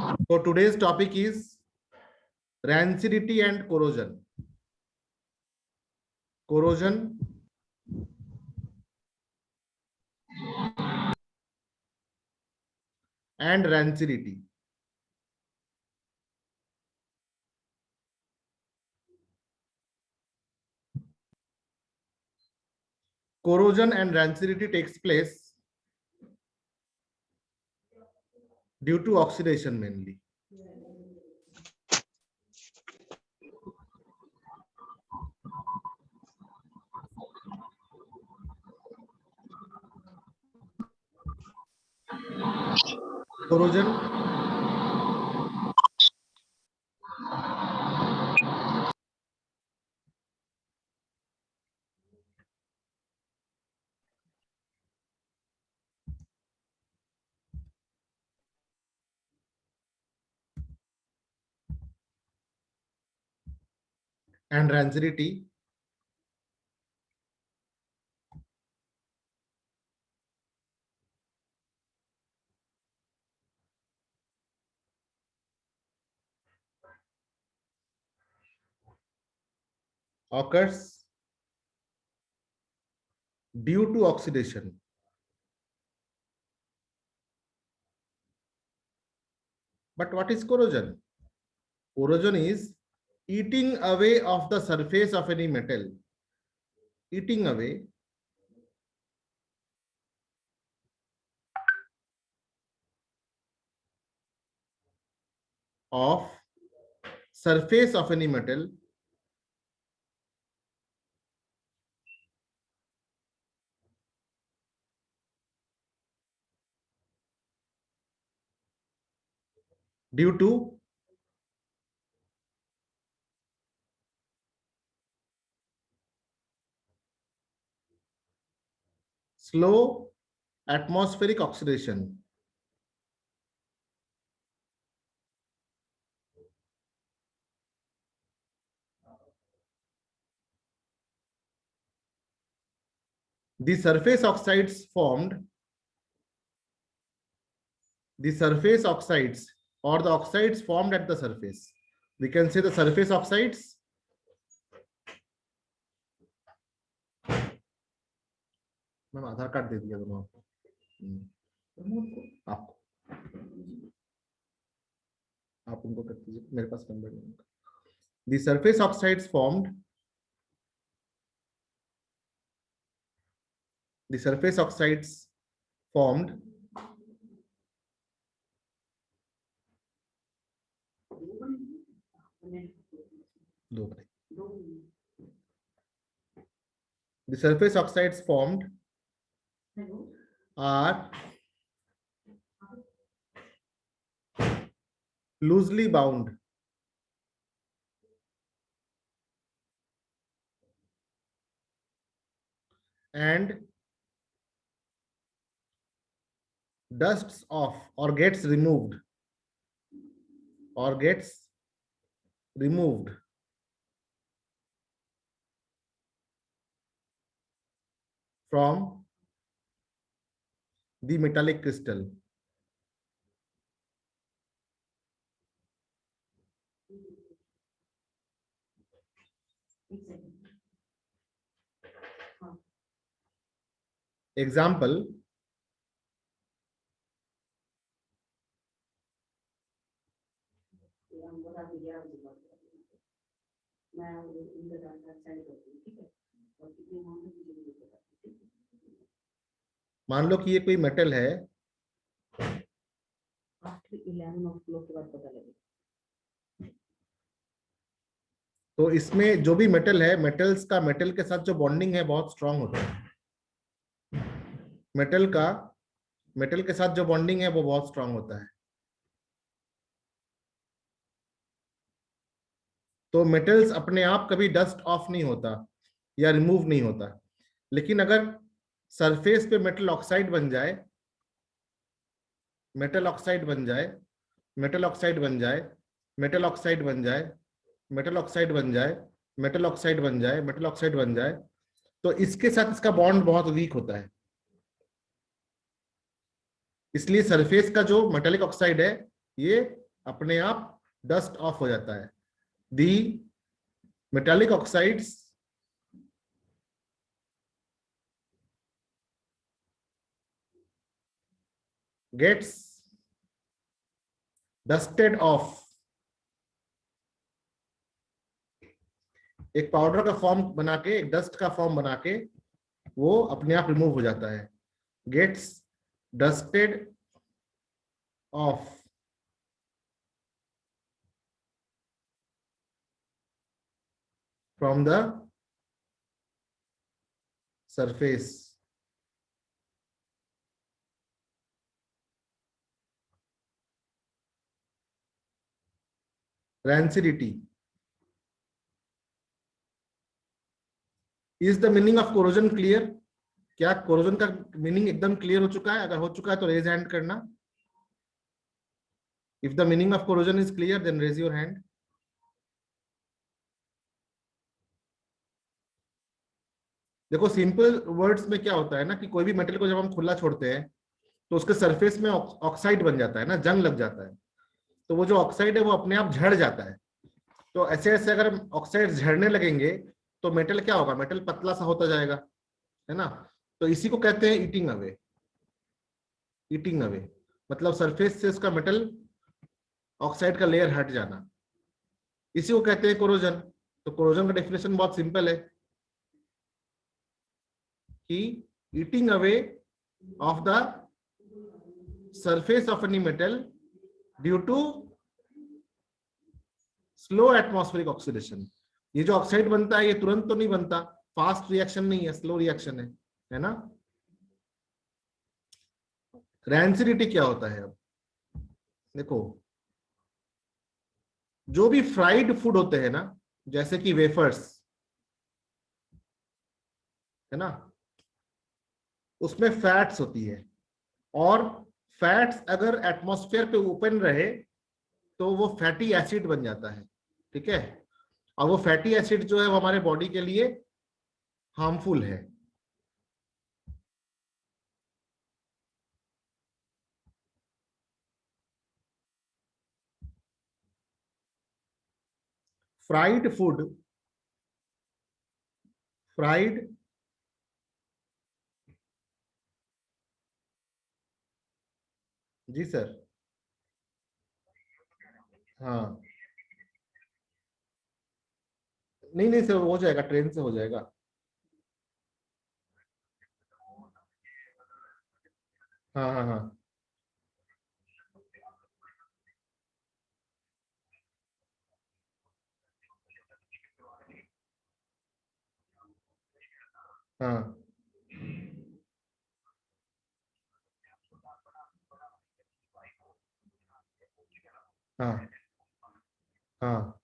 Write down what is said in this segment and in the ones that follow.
So today's topic is rancidity and corrosion. Corrosion and rancidity. Corrosion and rancidity takes place due to oxidation mainly. Corrosion and rancidity occurs due to oxidation. But what is corrosion? Corrosion is eating away of the surface of any metal. Eating away of surface of any metal due to slow atmospheric oxidation. The surface oxides formed, the surface oxides or the oxides formed at the surface. We can say the surface oxides ma'am Aadhaar card दे दिया दोनों आपको आप उनको कर दीजिए मेरे पास number नहीं है the surface oxides formed the surface oxides formed the surface oxides formed are loosely bound and dusts off or gets removed from the metallic crystal. Example, मान लो कि ये कोई मेटल है तो इसमें जो भी मेटल है मेटल्स का मेटल के साथ जो बॉन्डिंग है बहुत स्ट्रांग होता है मेटल के साथ जो बॉन्डिंग है वो बहुत स्ट्रांग होता है तो मेटल्स अपने आप कभी डस्ट ऑफ नहीं होता या रिमूव नहीं होता लेकिन अगर सरफेस पे मेटल ऑक्साइड बन जाए मेटल ऑक्साइड बन जाए मेटल ऑक्साइड बन जाए मेटल ऑक्साइड बन जाए मेटल ऑक्साइड बन जाए मेटल ऑक्साइड बन जाए मेटल ऑक्साइड बन जाए तो इसके साथ इसका बॉन्ड बहुत वीक होता है इसलिए सरफेस का जो मेटालिक ऑक्साइड है ये अपने आप डस्ट ऑफ हो जाता है। The metallic oxides gets dusted off, एक पाउडर का फॉर्म बना के, एक डस्ट का फॉर्म बना के वो अपने आप रिमूव हो जाता है। Gets dusted off from the surface. Rancidity is the meaning of corrosion clear? क्या कोरोजन का मीनिंग एकदम क्लियर हो चुका है? अगर हो चुका है तो रेज हैंड करना। If the meaning of corrosion is clear then raise your hand. देखो सिंपल वर्ड्स में क्या होता है ना कि कोई भी मेटल को जब हम खुला छोड़ते हैं तो उसके सरफेस में ऑक्साइड बन जाता है ना, जंग लग जाता है। तो वो जो ऑक्साइड है वो अपने आप झड़ जाता है। तो ऐसे ऐसे अगर ऑक्साइड झड़ने लगेंगे तो मेटल क्या होगा, मेटल पतला सा होता जाएगा, है ना। तो इसी को कहते हैं ईटिंग अवे। ईटिंग अवे मतलब सरफेस से उसका मेटल ऑक्साइड का लेयर हट जाना, इसी को कहते हैं कोरोजन। तो कोरोजन का डेफिनेशन बहुत सिंपल है कि eating away of the surface of any metal due to slow atmospheric oxidation. ये जो ऑक्साइड बनता है ये तुरंत तो नहीं बनता, फास्ट रिएक्शन नहीं है, स्लो रिएक्शन है ना। रैंसिडिटी क्या होता है? अब देखो जो भी फ्राइड फूड होते हैं ना, जैसे कि वेफर्स, है ना, उसमें फैट्स होती है। और फैट्स अगर एटमॉस्फेयर पे ओपन रहे तो वो फैटी एसिड बन जाता है, ठीक है। और वो फैटी एसिड जो है वो हमारे बॉडी के लिए हार्मफुल है। फ्राइड फूड, फ्राइड जी सर। हाँ नहीं नहीं सर, हो जाएगा, ट्रेन से हो जाएगा। हाँ हाँ हाँ हाँ हाँ हाँ।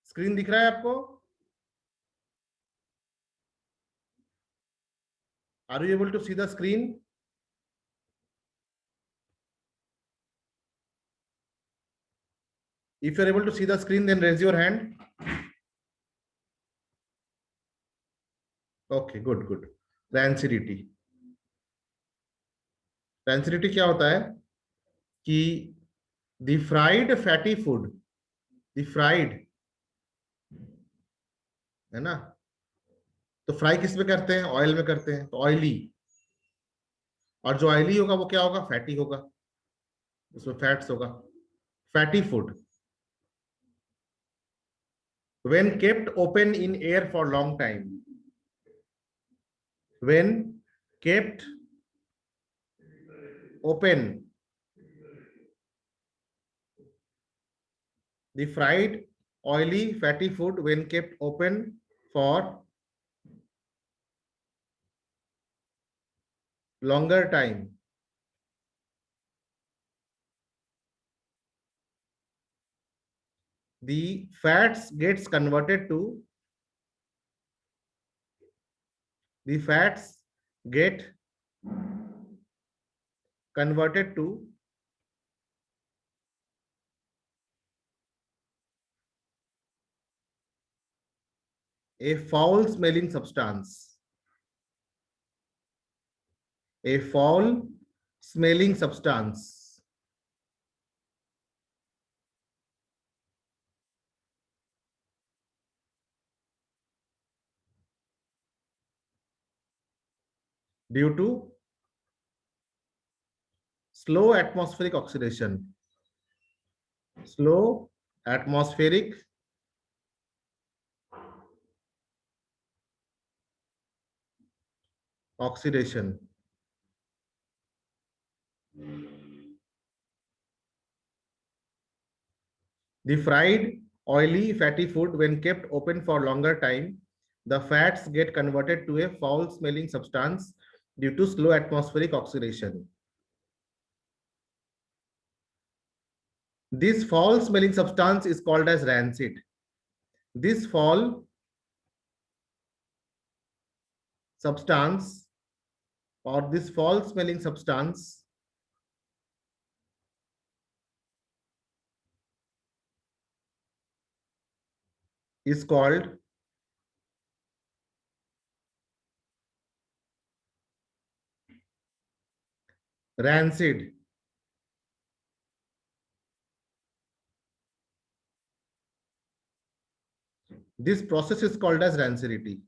स्क्रीन दिख रहा है आपको? Are you able to see the screen? If you're able to see the screen, then raise your hand. Okay, good, good. Rancidity. Rancidity क्या होता है कि the fried fatty food, the fried, है ना, तो फ्राई किस में करते हैं? ऑयल में करते हैं, तो ऑयली। और जो ऑयली होगा वो क्या होगा? फैटी होगा, उसमें फैट्स होगा। Fatty food when kept open in air for long time, when kept open, the fried oily fatty food when kept open for longer time, the fats gets converted to, the fats get converted to a foul smelling substance, a foul smelling substance, due to slow atmospheric oxidation, slow atmospheric oxidation. The fried, oily, fatty food, when kept open for longer time, the fats get converted to a foul-smelling substance due to slow atmospheric oxidation. This foul-smelling substance is called as rancid. This foul substance or this foul-smelling substance is called rancid. This process is called as rancidity.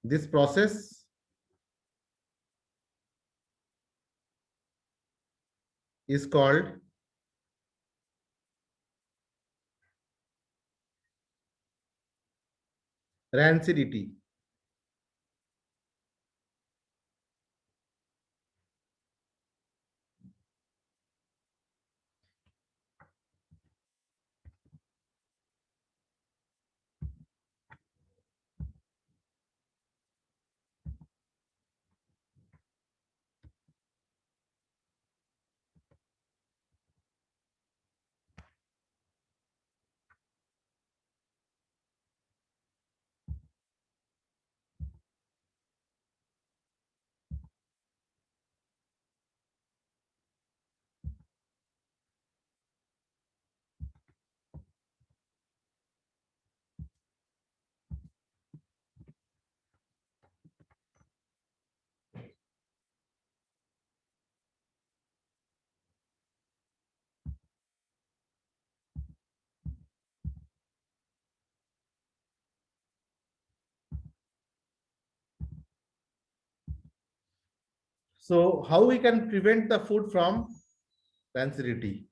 This process is called rancidity. So how we can prevent the food from rancidity?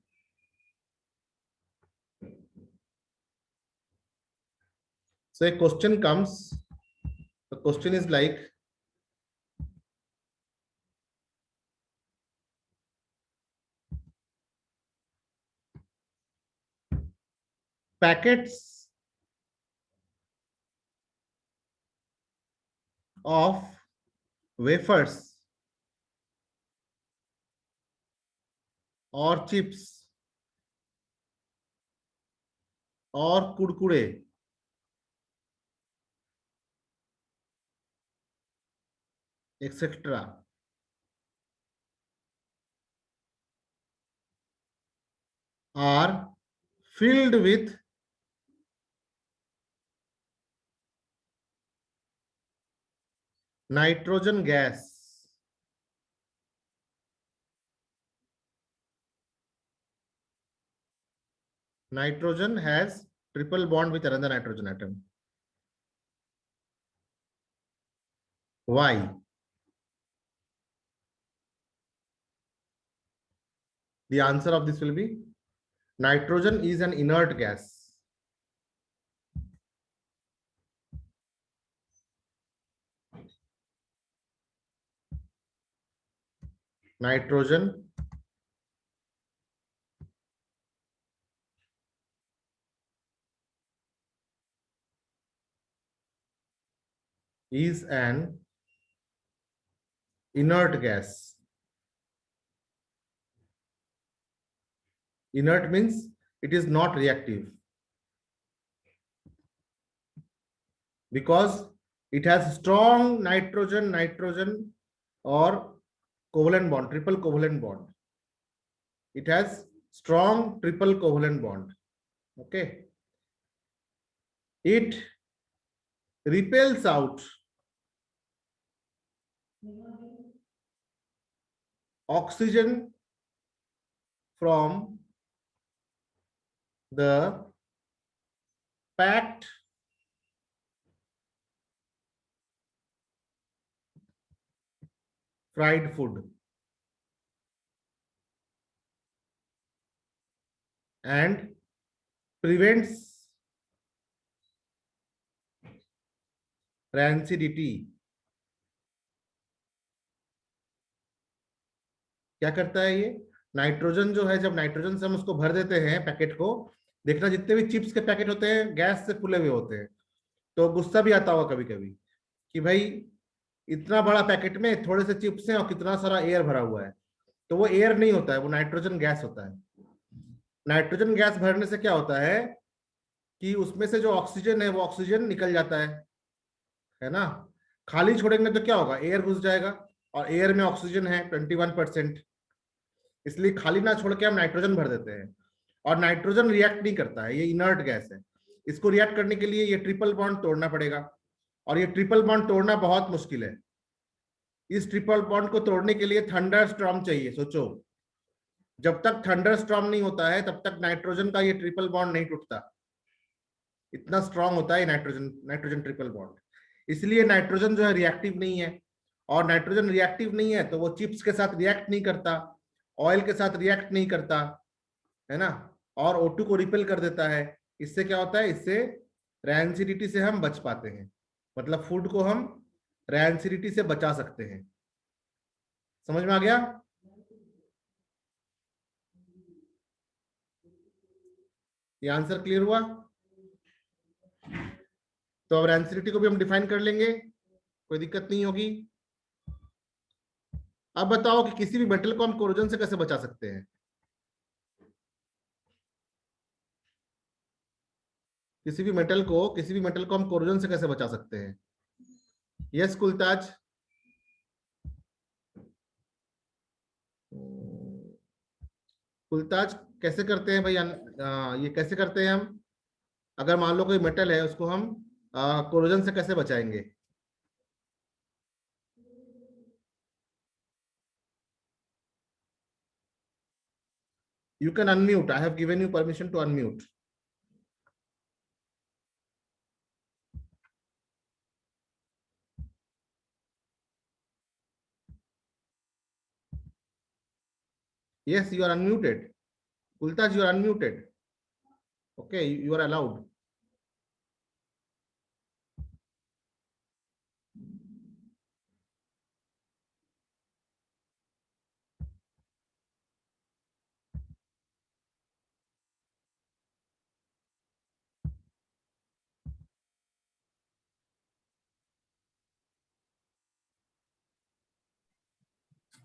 So a question comes, the question is like, packets of wafers or chips or kurkure etc. are filled with nitrogen gas. Nitrogen has triple bond with another nitrogen atom. Why? The answer of this will be nitrogen is an inert gas. Nitrogen is an inert gas. Inert means it is not reactive because it has strong nitrogen or covalent bond, triple covalent bond. It has strong triple covalent bond. Okay. It repels out oxygen from the packed fried food and prevents rancidity. क्या करता है ये? Nitrogen जो है, जब nitrogen से हम उसको भर देते हैं पैकेट को, देखना जितने भी चिप्स के पैकेट होते हैं गैस से फुले हुए होते हैं, तो गुस्सा भी आता होगा कभी कभी कि भाई इतना बड़ा पैकेट में थोड़े से चिप्स हैं और कितना सारा एयर भरा हुआ है। तो वो एयर नहीं होता है, वो नाइट्रोजन गैस होता है। नाइट्रोजन गैस भरने से क्या होता है कि उसमें से जो ऑक्सीजन है वो ऑक्सीजन निकल जाता है ना। खाली छोड़ेंगे तो क्या होगा, एयर घुस जाएगा, और एयर में ऑक्सीजन है 21%, इसलिए खाली ना छोड़ के हम नाइट्रोजन भर देते हैं। और नाइट्रोजन रिएक्ट नहीं करता है, ये इनर्ट गैस है। इसको रिएक्ट करने के लिए ये ट्रिपल बॉन्ड तोड़ना पड़ेगा, और ये ट्रिपल बॉन्ड तोड़ना बहुत मुश्किल है। इस ट्रिपल बॉन्ड को तोड़ने के लिए थंडर स्टॉर्म चाहिए। सोचो, जब तक थंडर स्टॉर्म नहीं होता है तब तक नाइट्रोजन का ये ट्रिपल बॉन्ड नहीं टूटता। इतना स्ट्रांग होता है नाइट्रोजन ट्रिपल बॉन्ड। इसलिए नाइट्रोजन जो है रिएक्टिव नहीं है, और नाइट्रोजन रिएक्टिव नहीं है तो वो चिप्स के साथ रिएक्ट नहीं करता, ऑयल के साथ रिएक्ट नहीं करता, है ना, और O2 को रिपेल कर देता है। इससे क्या होता है, इससे रैंसिडिटी से हम बच पाते हैं, मतलब फूड को हम रैंसिडिटी से बचा सकते हैं। समझ में आ गया? ये आंसर क्लियर हुआ? तो अब रैंसिडिटी को भी हम डिफाइन कर लेंगे, कोई दिक्कत नहीं होगी। अब बताओ कि किसी भी मेटल को हम कोरोजन से कैसे बचा सकते हैं? किसी भी मेटल को हम कोरोजन से कैसे बचा सकते हैं? यस कुलताज। कुलताज कैसे करते हैं भाई? ये कैसे करते हैं हम? अगर मान लो कोई मेटल है उसको हम कोरोजन से कैसे बचाएंगे? You can unmute. I have given you permission to unmute. Yes, you are unmuted. Kultaj, you are unmuted. Okay, you are allowed.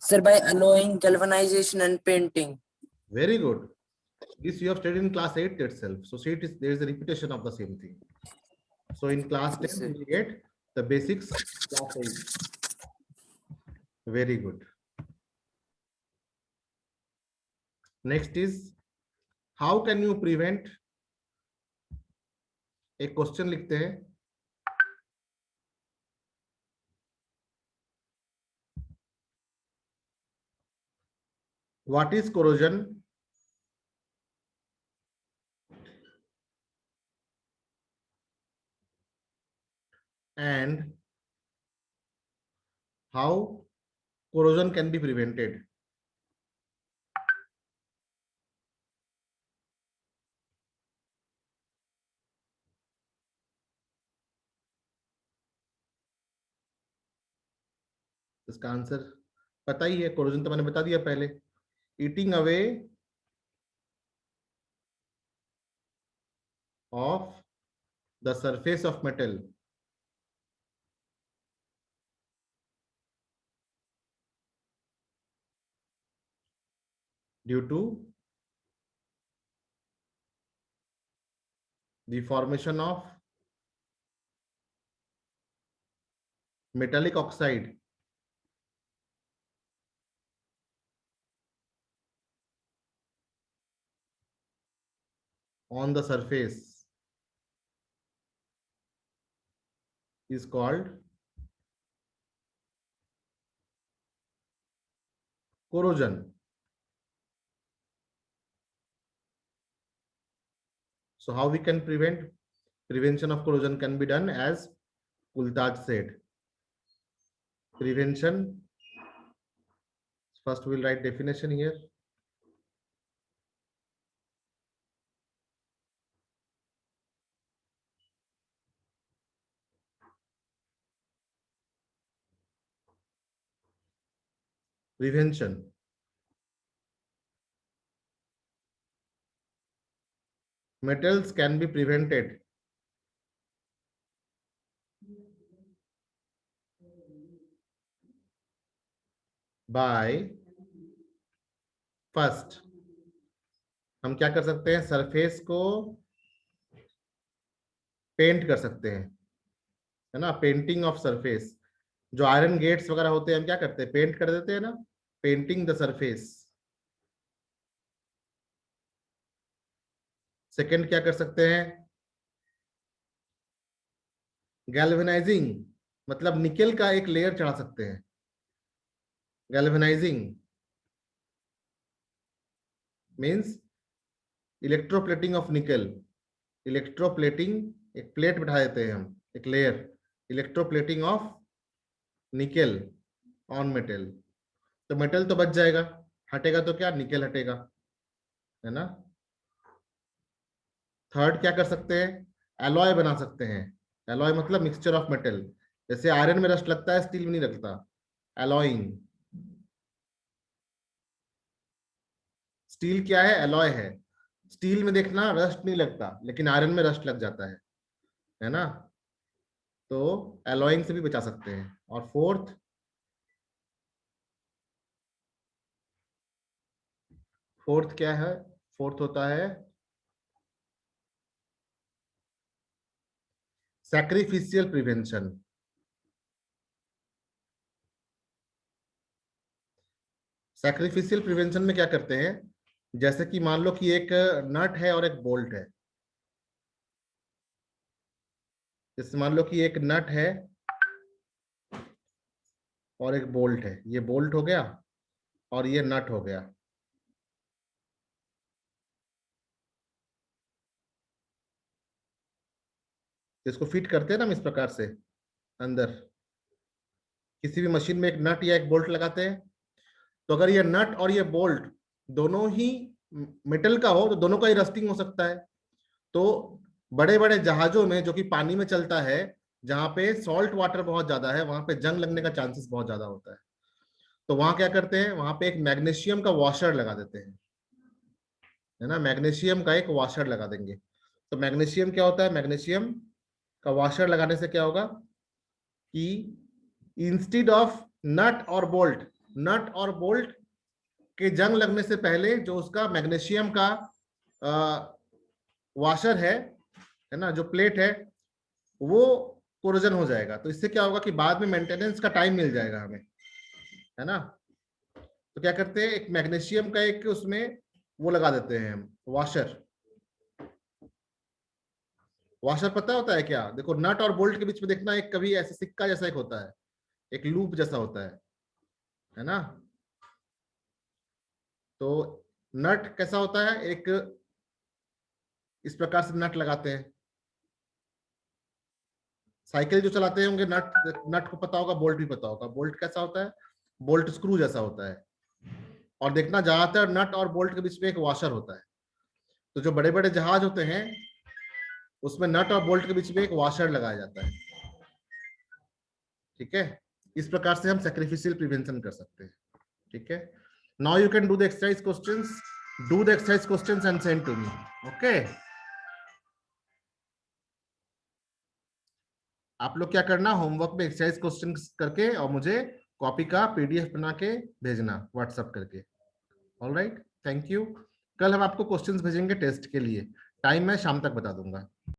Sir, by allowing galvanization and painting. Very good. This you have studied in class 8 itself. So see, there is a repetition of the same thing. So in class 10, Yes, we get the basics. Class 8. Very good. Next is how can you prevent, एक question लिखते हैं, what is corrosion and how corrosion can be prevented. इसका answer पता ही है, corrosion तो मैंने बता दिया पहले, eating away of the surface of metal due to the formation of metallic oxide on the surface is called corrosion. So how we can prevent? Prevention of corrosion can be done as Kultaj said. Prevention, first we'll write definition here. Prevention. Metals can be prevented by first, हम क्या कर सकते हैं, surface को paint कर सकते हैं, है ना, पेंटिंग ऑफ सरफेस. जो आयरन गेट्स वगैरह होते हैं हम क्या करते हैं, पेंट कर देते हैं ना, पेंटिंग द सरफेस. सेकंड क्या कर सकते हैं, गैल्वेनाइजिंग, मतलब निकेल का एक लेयर चढ़ा सकते हैं. Galvanising means electroplating of nickel. Electroplating, एक प्लेट बिठा देते हैं हम, एक layer, electroplating of nickel on metal. तो मेटल तो बच जाएगा, हटेगा तो क्या, निकेल हटेगा, है ना. थर्ड क्या कर सकते हैं, एलॉय बना सकते हैं. एलॉय मतलब मिक्सचर ऑफ मेटल. जैसे आयरन में रस्ट लगता है, स्टील में नहीं लगता. एलॉइंग. स्टील क्या है, एलॉय है. स्टील में देखना रस्ट नहीं लगता, लेकिन आयरन में रस्ट लग जाता है ना. तो एलॉइंग से भी बचा सकते हैं. और फोर्थ क्या है, फोर्थ होता है सैक्रिफिशियल प्रिवेंशन. सैक्रिफिशियल प्रिवेंशन में क्या करते हैं, जैसे कि मान लो कि एक नट है और एक बोल्ट है. जैसे मान लो कि एक नट है और एक बोल्ट है, ये बोल्ट हो गया और ये नट हो गया. इसको फिट करते हैं ना हम इस प्रकार से अंदर, किसी भी मशीन में एक नट या एक बोल्ट लगाते हैं. तो अगर ये नट और ये बोल्ट दोनों ही मेटल का हो तो दोनों का ही रस्टिंग हो सकता है. तो बड़े बड़े जहाजों में जो कि पानी में चलता है, जहां पे सॉल्ट वाटर बहुत ज्यादा है, वहां पे जंग लगने का चांसेस बहुत ज्यादा होता है. तो वहां क्या करते हैं, वहां पे एक मैग्नीशियम का वॉशर लगा देते हैं, है ना. मैग्नीशियम का एक वॉशर लगा देंगे. तो मैग्नीशियम क्या होता है, मैग्नीशियम का वॉशर लगाने से क्या होगा कि इंस्टेड ऑफ नट और बोल्ट के जंग लगने से पहले जो उसका मैग्नीशियम का वॉशर है ना, जो प्लेट है, वो कोरोजन हो जाएगा. तो इससे क्या होगा कि बाद में मेंटेनेंस का टाइम मिल जाएगा हमें, है ना. तो क्या करते हैं, एक मैग्नीशियम का एक उसमें वो लगा देते हैं हम, वॉशर। वॉशर पता होता है क्या? देखो नट और बोल्ट के बीच में देखना, एक कभी ऐसे सिक्का जैसा एक होता है, एक लूप जैसा होता है ना? तो नट कैसा होता है? एक इस प्रकार से नट लगाते हैं। साइकिल जो चलाते होंगे, नट नट को पता होगा, बोल्ट भी पता होगा। बोल्ट कैसा होता है? बोल्ट स्क्रू जैसा होता है। और देखना ज्यादातर नट और बोल्ट के बीच में एक वॉशर होता है। तो जो बड़े बड़े जहाज होते हैं उसमें नट और बोल्ट के बीच में एक वॉशर लगाया जाता है। ठीक है, इस प्रकार से हम सैक्रिफिशियल प्रिवेंशन कर सकते हैं। ठीक है, now you can do the exercise questions, do the exercise questions and send to me. Okay, आप लोग क्या करना, होमवर्क में एक्सरसाइज क्वेश्चन करके और मुझे कॉपी का पीडीएफ बना के भेजना व्हाट्सएप करके। Alright, thank you. कल हम आपको क्वेश्चंस भेजेंगे टेस्ट के लिए, टाइम मैं शाम तक बता दूंगा।